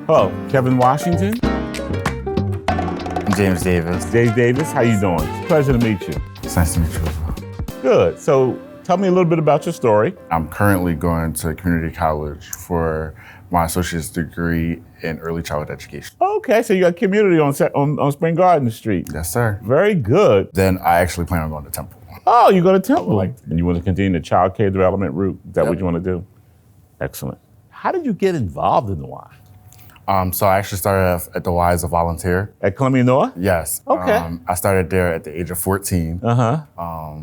Hello, Kevin Washington. James Davis. James Davis, how you doing? It's a pleasure to meet you. It's nice to meet you as well. Good. So tell me a little bit about your story. I'm currently going to community college for my associate's degree in early childhood education. Okay, so you got community on Spring Garden Street. Yes, sir. Very good. Then I actually plan on going to Temple. Oh, you go to Temple. And you want to continue the child care development route? Is that what you want to do? Excellent. How did you get involved in the Y? So I actually started at the Y as a volunteer. At Columbia Noah? Yes. Okay. I started there at the age of 14. Uh-huh.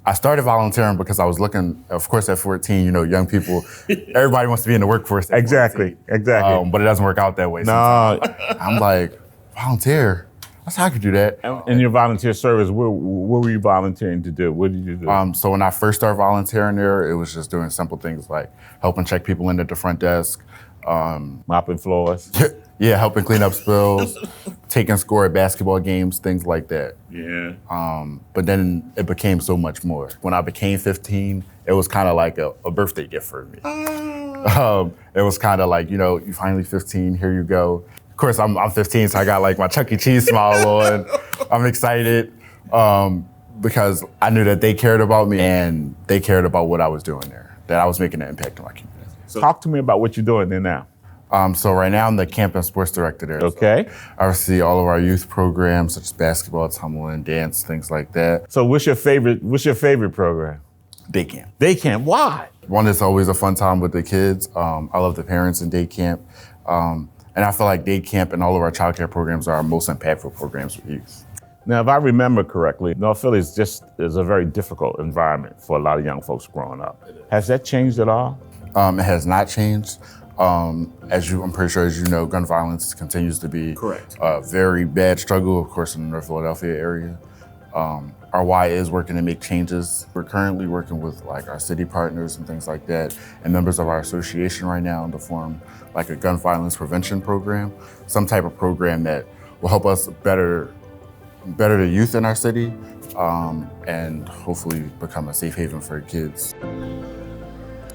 I started volunteering because I was looking, of course, at 14, you know, young people, everybody wants to be in the workworce. Exactly. But it doesn't work out that way. No. I'm like, volunteer? That's how I could do that. In your volunteer service, what were you volunteering to do? What did you do? So when I first started volunteering there, it was just doing simple things like helping check people in at the front desk. Mopping floors? Yeah, helping clean up spills, taking score at basketball games, things like that. Yeah. But then it became so much more. When I became 15, it was kind of like a birthday gift for me. It was kind of like, you know, you finally 15, here you go. Of course, I'm 15, so I got like my Chuck E. Cheese smile on. I'm excited because I knew that they cared about me and they cared about what I was doing there, that I was making an impact on my community. So talk to me about what you're doing there now. So right now I'm the camp and sports director there. Okay. So I oversee all of our youth programs such as basketball, tumbling, dance, things like that. So what's your favorite program? Day camp. Day camp. Why? One, it's always a fun time with the kids. I love the parents in day camp. And I feel like day camp and all of our child care programs are our most impactful programs for youth. Now, if I remember correctly, North Philly is a very difficult environment for a lot of young folks growing up. Has that changed at all? It has not changed. I'm pretty sure, as you know, gun violence continues to be a very bad struggle, of course, in the North Philadelphia area. Our Y is working to make changes. We're currently working with like our city partners and things like that, and members of our association right now to form like a gun violence prevention program, some type of program that will help us better the youth in our city, and hopefully become a safe haven for kids.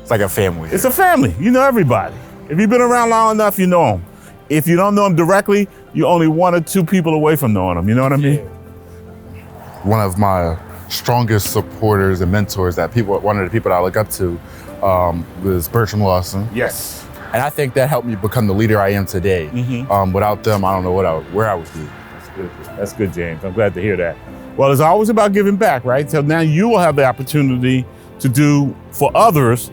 It's like a family. It's a family. You know everybody. If you've been around long enough, you know them. If you don't know them directly, you're only one or two people away from knowing them. You know what I mean? One of my strongest supporters and mentors one of the people that I look up to was Bertram Lawson. Yes. And I think that helped me become the leader I am today. Mm-hmm. Without them, I don't know where I would be. That's good, James. I'm glad to hear that. Well, it's always about giving back, right? So now you will have the opportunity to do for others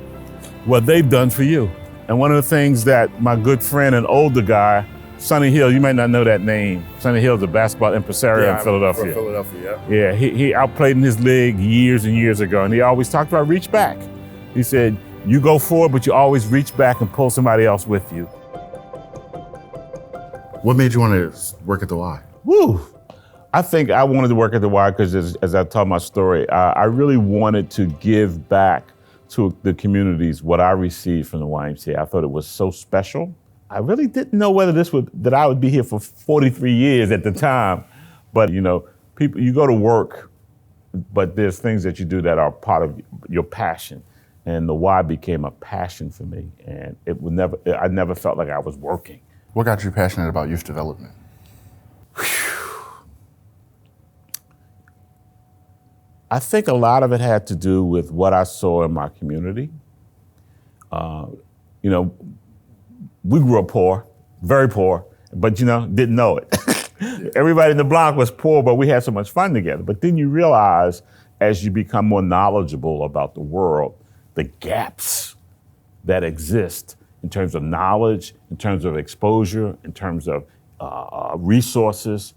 what they've done for you. And one of the things that my good friend and older guy, Sonny Hill, you might not know that name. Sonny Hill's a basketball impresario in Philadelphia. From Philadelphia, yeah. He outplayed in his league years and years ago, and he always talked about reach back. He said, you go forward, but you always reach back and pull somebody else with you. What made you want to work at the Y? Woo! I think I wanted to work at the Y because as I told my story, I really wanted to give back to the communities what I received from the YMCA. I thought it was so special. I really didn't know that I would be here for 43 years at the time. But you know, people, you go to work, but there's things that you do that are part of your passion. And the Y became a passion for me. And I never felt like I was working. What got you passionate about youth development? I think a lot of it had to do with what I saw in my community. You know, we grew up poor, very poor, but you know, didn't know it. Everybody in the block was poor, but we had so much fun together. But then you realize, as you become more knowledgeable about the world, the gaps that exist in terms of knowledge, in terms of exposure, in terms of resources.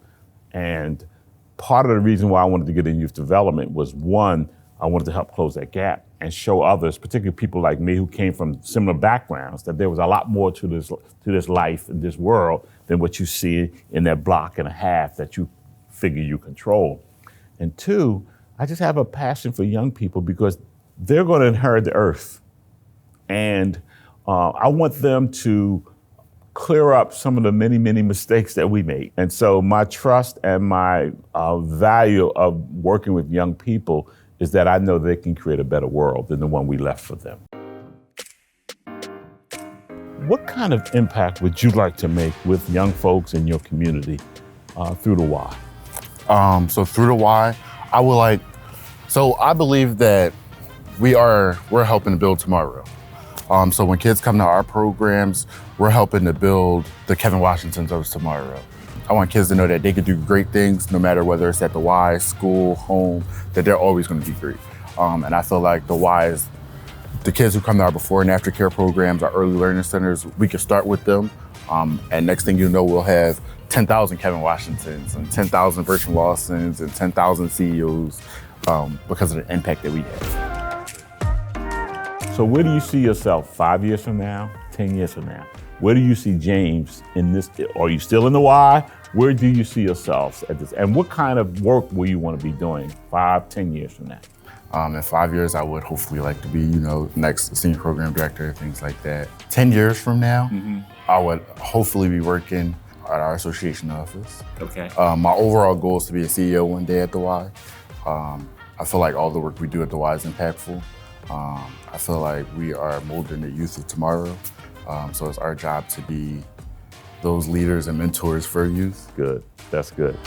And part of the reason why I wanted to get in youth development was, one, I wanted to help close that gap and show others, particularly people like me who came from similar backgrounds, that there was a lot more to this life and this world than what you see in that block and a half that you figure you control. And two, I just have a passion for young people because they're going to inherit the earth. And I want them to clear up some of the many, many mistakes that we made. And so my trust and my value of working with young people is that I know they can create a better world than the one we left for them. What kind of impact would you like to make with young folks in your community through the Y? So through the Y, I believe that we're helping to build tomorrow. So when kids come to our programs, we're helping to build the Kevin Washingtons of tomorrow. I want kids to know that they could do great things no matter whether it's at the Y, school, home, that they're always going to be great. And I feel like the Y is the kids who come to our before and after care programs, our early learning centers, we can start with them. And next thing you know, we'll have 10,000 Kevin Washingtons and 10,000 Bertrand Lawsons and 10,000 CEOs because of the impact that we have. So where do you see yourself 5 years from now, 10 years from now? Where do you see James in this? Are you still in the Y? Where do you see yourselves at this? And what kind of work will you want to be doing 5, 10 years from now? In 5 years, I would hopefully like to be, next senior program director, things like that. 10 years from now, I would hopefully be working at our association office. Okay. My overall goal is to be a CEO one day at the Y. I feel like all the work we do at the Y is impactful. I feel like we are molding the youth of tomorrow. So it's our job to be those leaders and mentors for youth. Good, that's good.